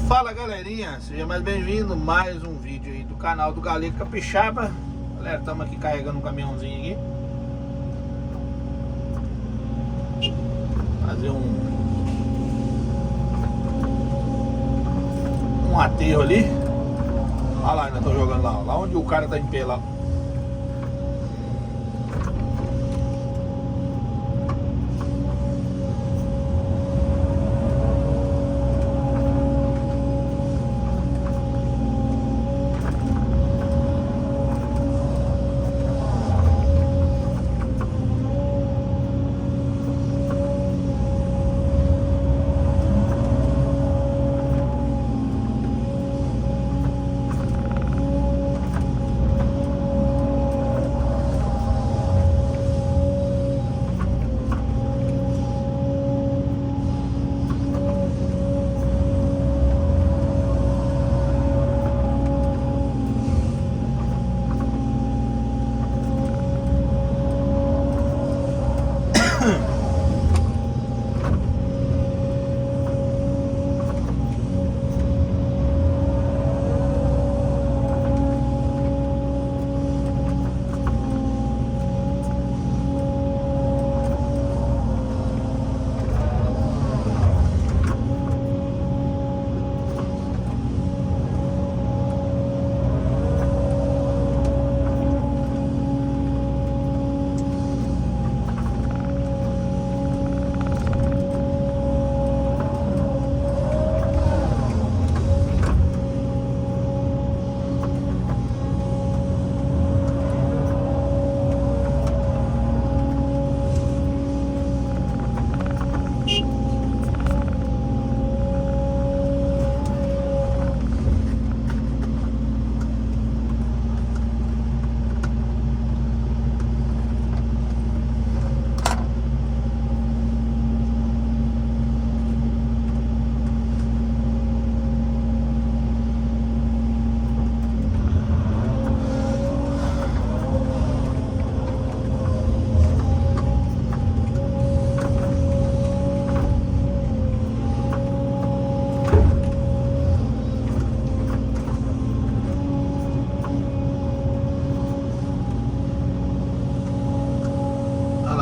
Fala galerinha, seja mais bem-vindo mais um vídeo aí do canal do Galego Capixaba. Galera, estamos aqui carregando um caminhãozinho aqui. Fazer um aterro ali. Olha lá, ainda tô jogando lá onde o cara tá em pé lá.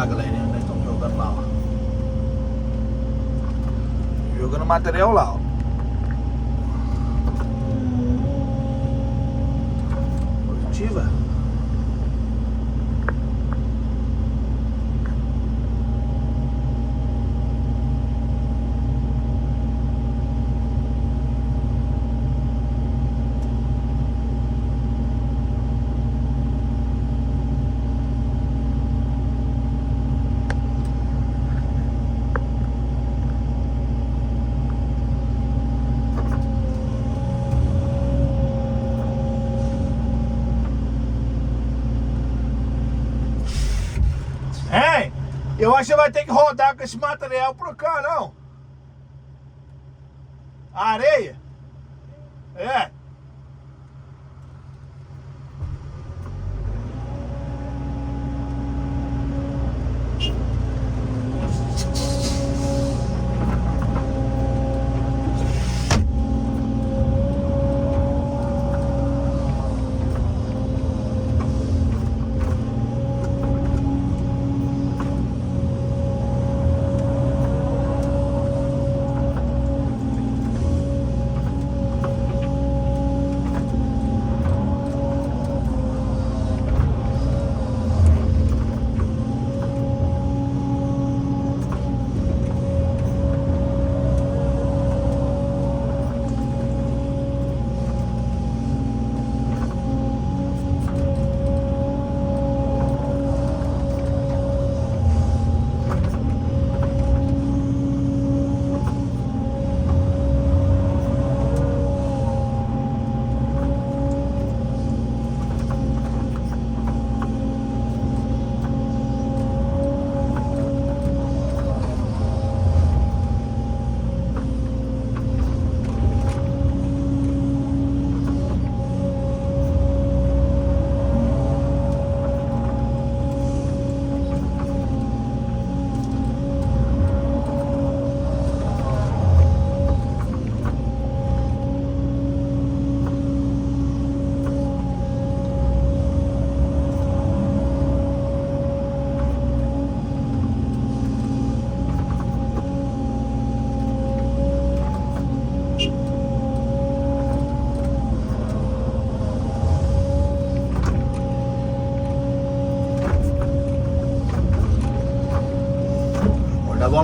Galerinha, nós estamos jogando lá, ó. Jogando material lá, ó. Positiva. Eu acho que você vai ter que rodar com esse material por cá, não? A areia? É.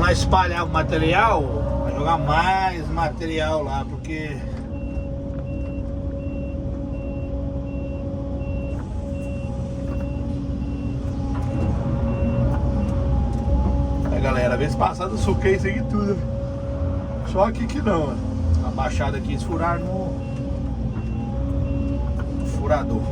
nós espalhar o material, vai jogar mais material lá, porque aí galera, vez passada eu suquei isso aqui tudo, só aqui que não, a baixada aqui eles furaram no furador.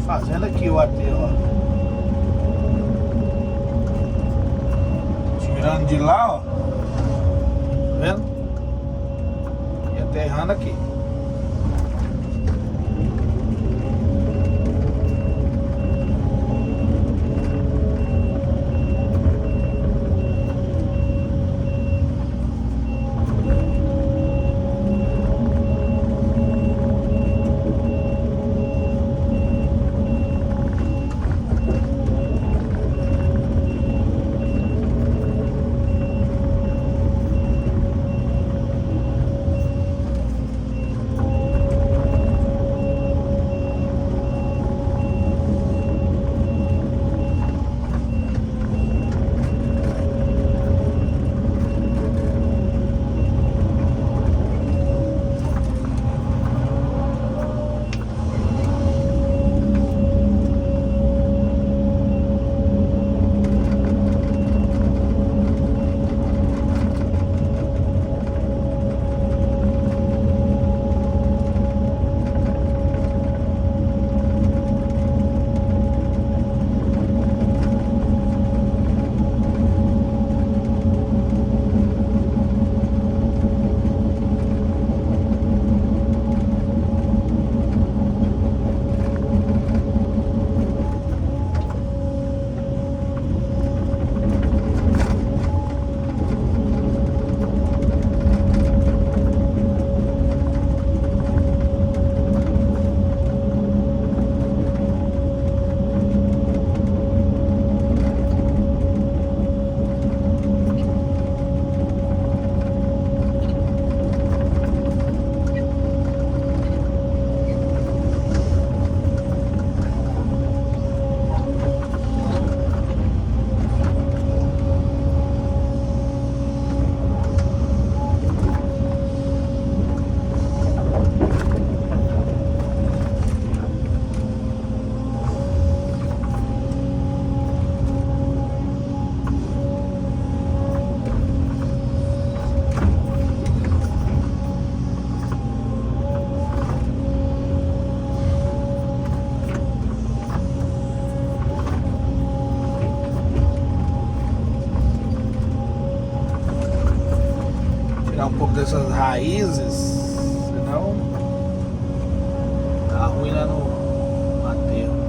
Fazendo aqui o aterro, ó. Tirando de lá, ó. Tá vendo? E aterrando aqui. pouco dessas raízes, senão tá ruim lá no aterro.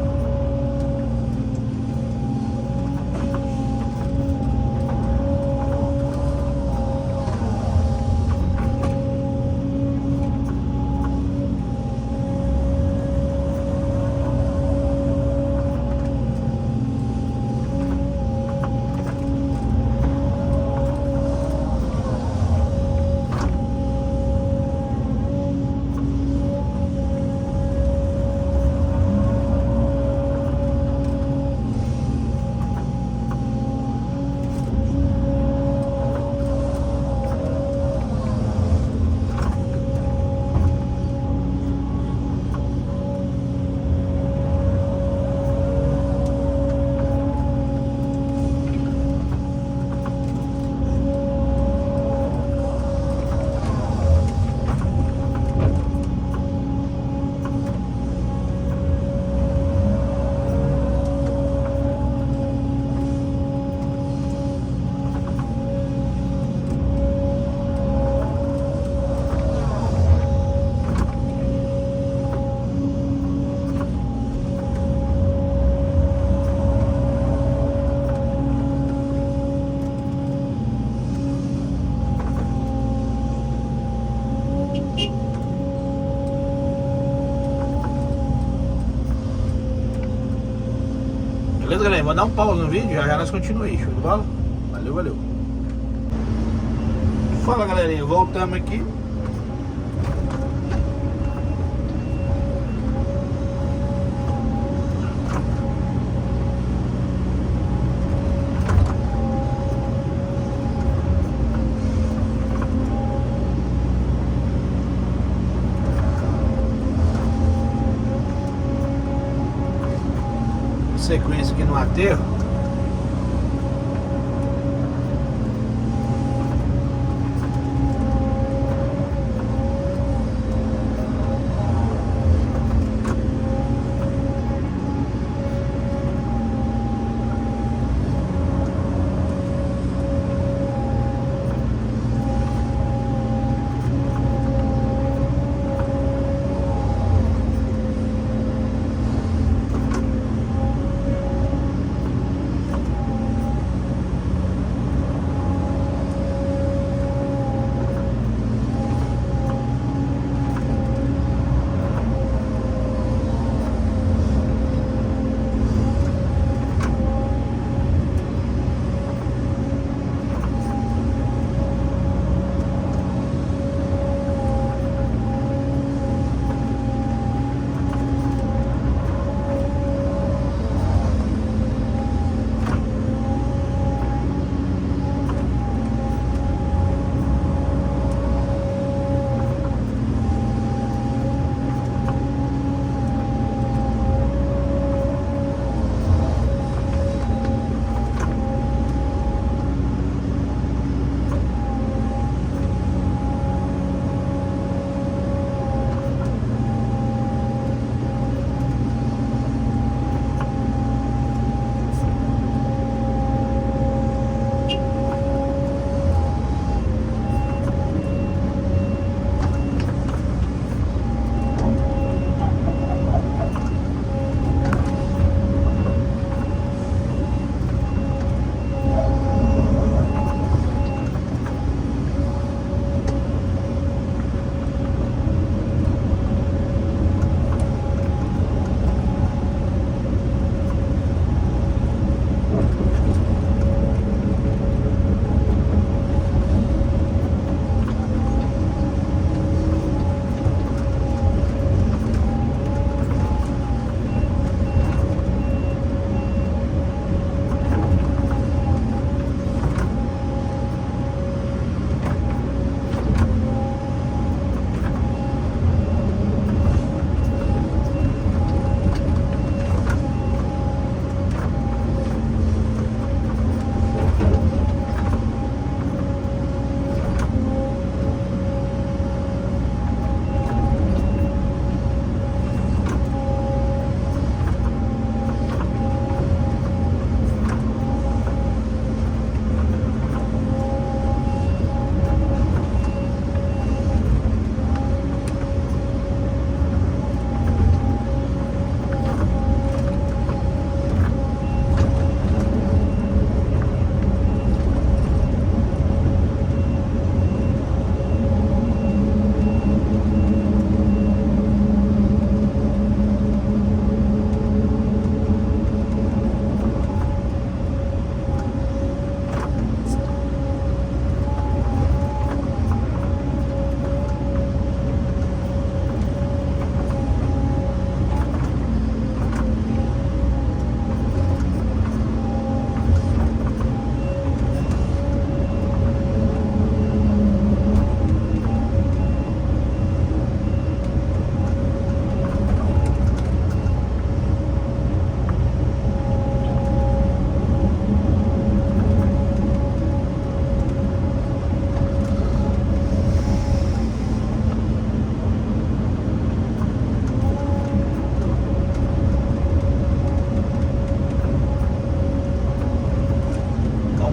Beleza, galera? Vou dar um pause no vídeo, já nós continuamos aí, show de bola? Valeu, valeu. Fala, galerinha, voltamos aqui. Sequência aqui no aterro.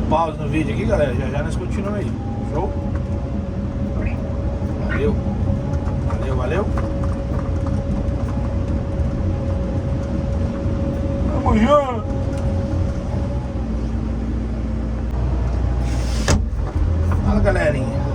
pause no vídeo aqui, galera. Já já nós continuamos aí. Show? Valeu. Valeu, valeu. Amanhã. Fala, galerinha.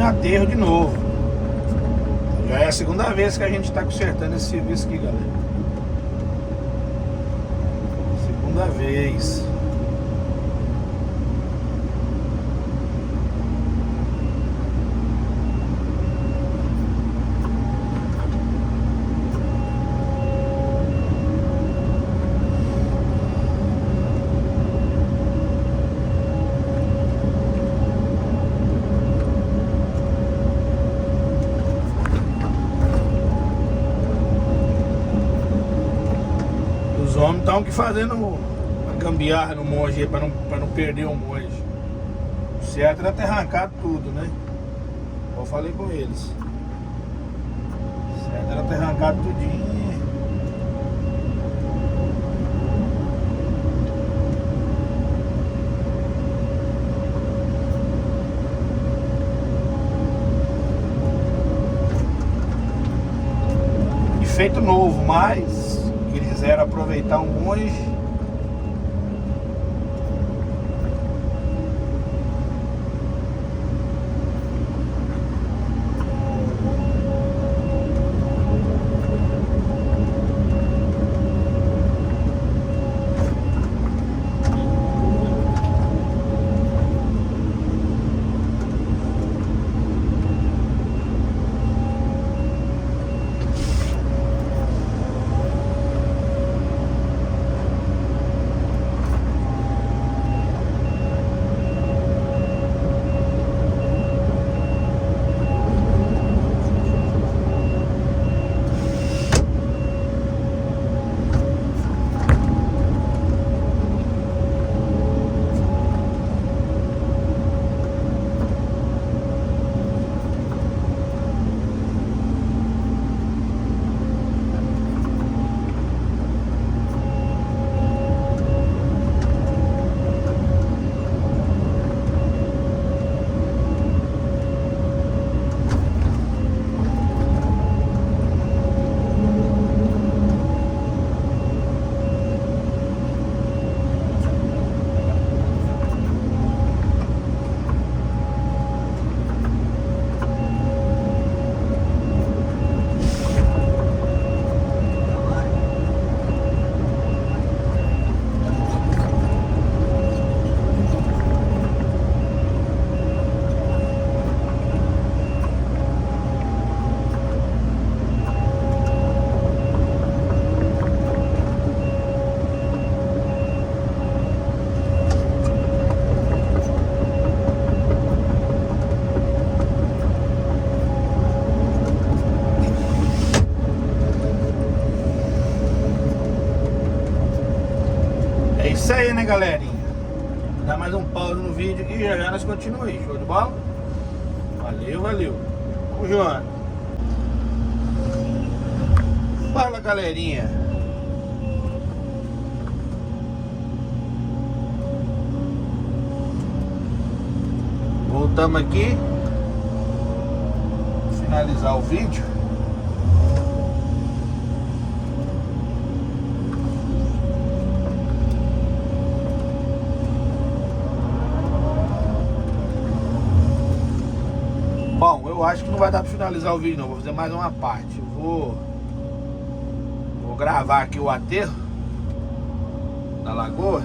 Aterro de novo. Já é a segunda vez que a gente está consertando esse serviço aqui, galera. Segunda vez. Os homens estão aqui fazendo uma gambiarra no monge para não perder o monge. O certo era ter arrancado tudo, né? Eu falei com eles. O certo era ter arrancado tudinho. E feito novo, mas eles quiseram aproveitar um monge. né, galerinha? Dá mais um pause no vídeo aqui e já nós continuamos aí. Show de bola? Valeu, valeu. Vamos junto. Fala, galerinha. Voltamos aqui. Finalizar o vídeo. Bom, eu acho que não vai dar pra finalizar o vídeo não. Vou fazer mais uma parte. Vou gravar aqui o aterro da lagoa.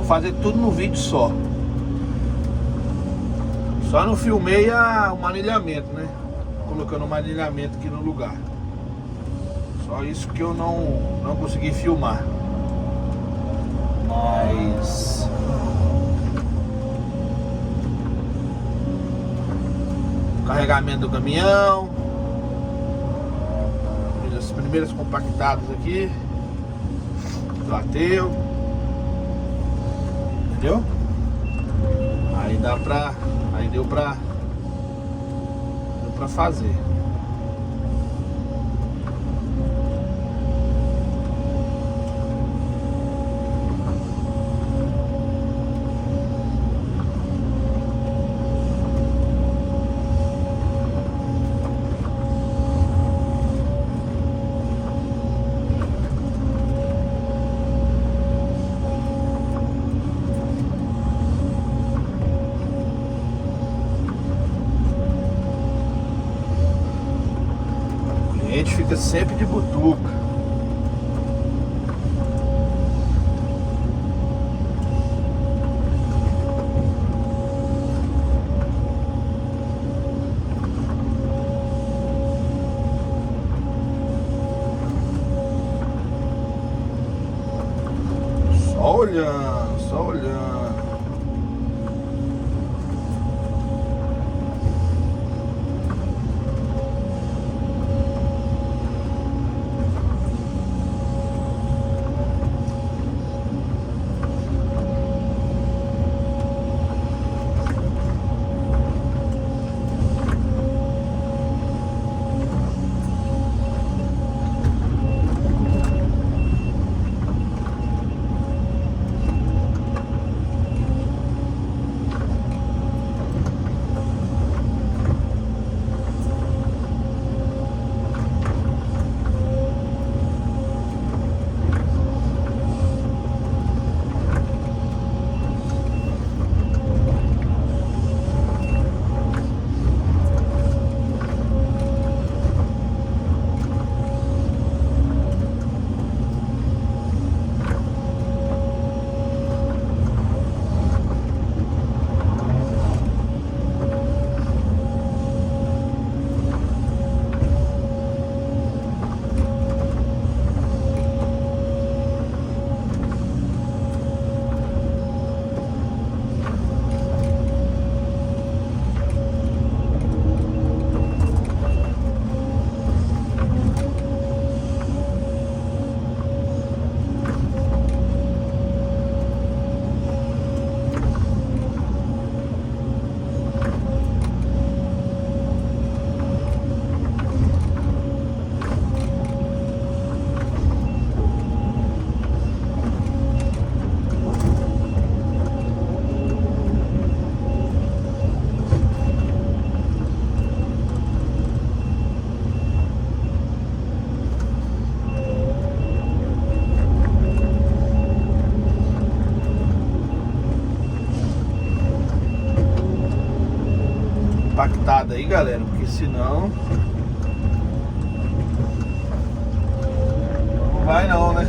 Fazer tudo no vídeo só. Só não filmei o manilhamento, né? Colocando o manilhamento aqui no lugar. Só isso que eu não consegui filmar. Mas carregamento do caminhão. As primeiras compactadas aqui do aterro. Entendeu? Aí dá pra. Aí deu pra fazer. A gente fica sempre de butuca. Só olhando, só olhando. movimentada aí, galera, porque senão não vai não, né?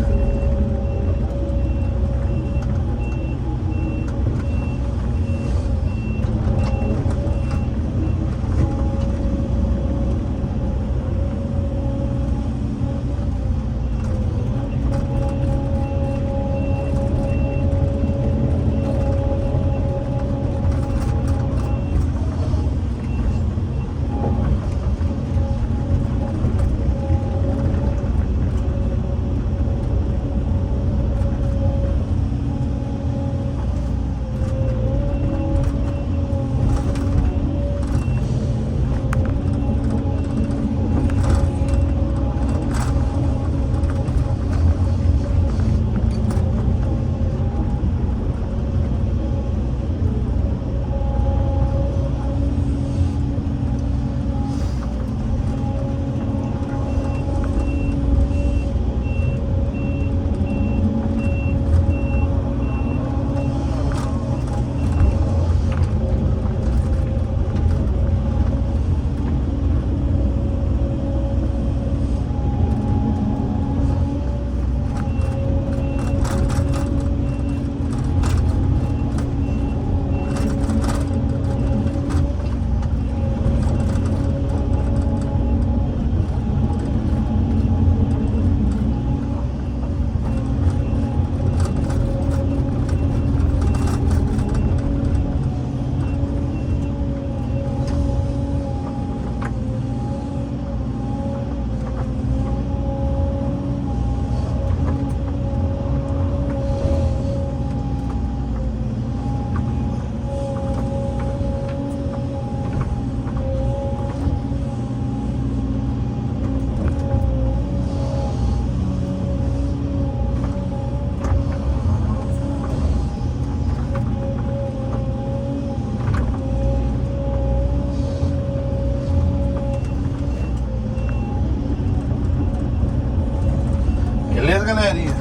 Beleza, galerinha?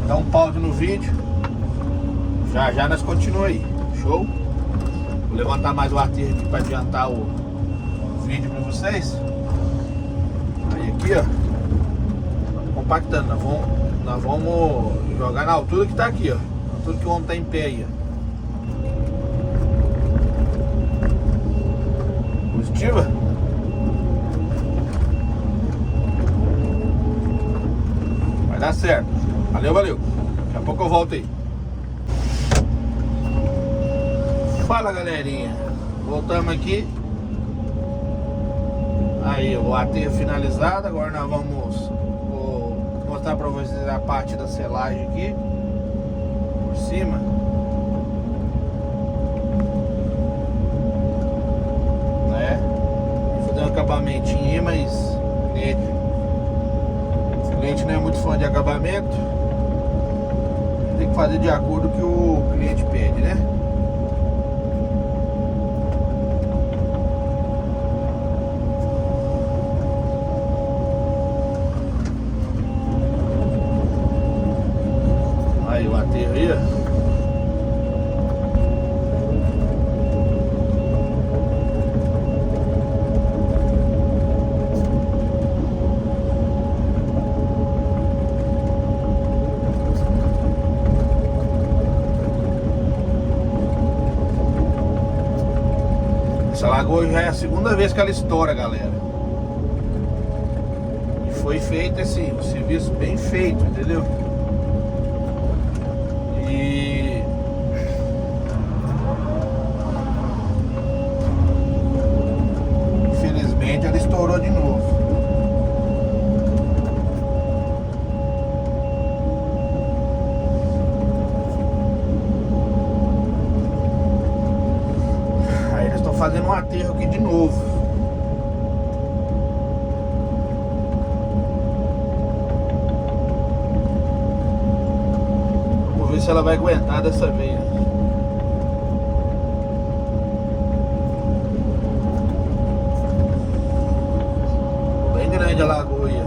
Dá um pause no vídeo. Já já nós continuamos aí. Show? Vou levantar mais o aterro aqui para adiantar o vídeo para vocês. Aí aqui, ó, compactando. Nós vamos jogar na altura que tá aqui, ó. Na altura que o homem tá em pé aí, ó. Positiva? Vai dar certo. Valeu, valeu. Daqui a pouco eu volto aí. Fala, galerinha. Voltamos aqui. Aí, o aterro finalizado. Agora nós vou mostrar pra vocês a parte da selagem aqui por cima. Né? Vou fazer um acabamentinho aí, mas o cliente não é muito fã de acabamento. Tem que fazer de acordo com o que o cliente pede, né? Aí o aterro aí, ó. Essa lagoa já é a segunda vez que ela estoura, galera. E foi feito assim, um serviço bem feito, entendeu? E infelizmente ela estourou de novo. Aí eles estão fazendo um aterro aqui de novo. Vamos ver se ela vai aguentar dessa vez. Bem grande a lagoa aí.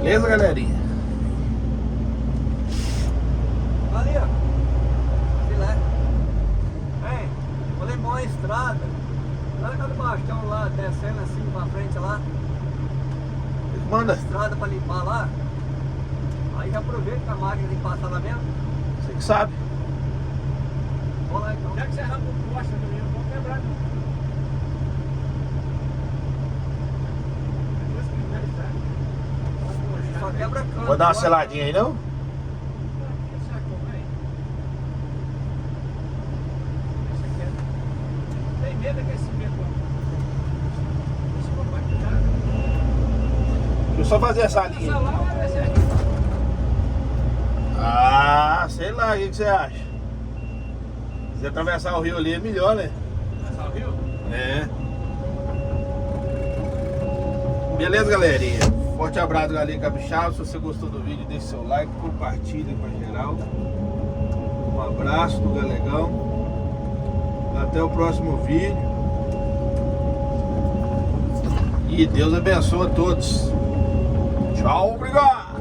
Beleza, galerinha? Ali, ó. Filé. Ei, falei boa estrada. Lá do Baixão lá, descendo assim pra frente lá. Manda. Estrada pra limpar lá. Aí já aproveita que a máquina tem que passar lá mesmo. Você que sabe. Vamos lá então. Já que você arranca o poste também, eu vou quebrar. Depois que vai, Só quebra canto. Vou dar uma agora. seladinha aí, não? Tem medo que esse medo. Esse papai cuidado. Deixa eu só fazer essa linha. Essa lá vai ser. Ah, sei lá, o que você acha? Se atravessar o rio ali é melhor, né? Passar o rio? É. Beleza, galerinha? Forte abraço, galerinha capixaba. Se você gostou do vídeo, deixe seu like, compartilha pra geral. Um abraço do Galegão. Até o próximo vídeo. E Deus abençoe a todos. Tchau, obrigado.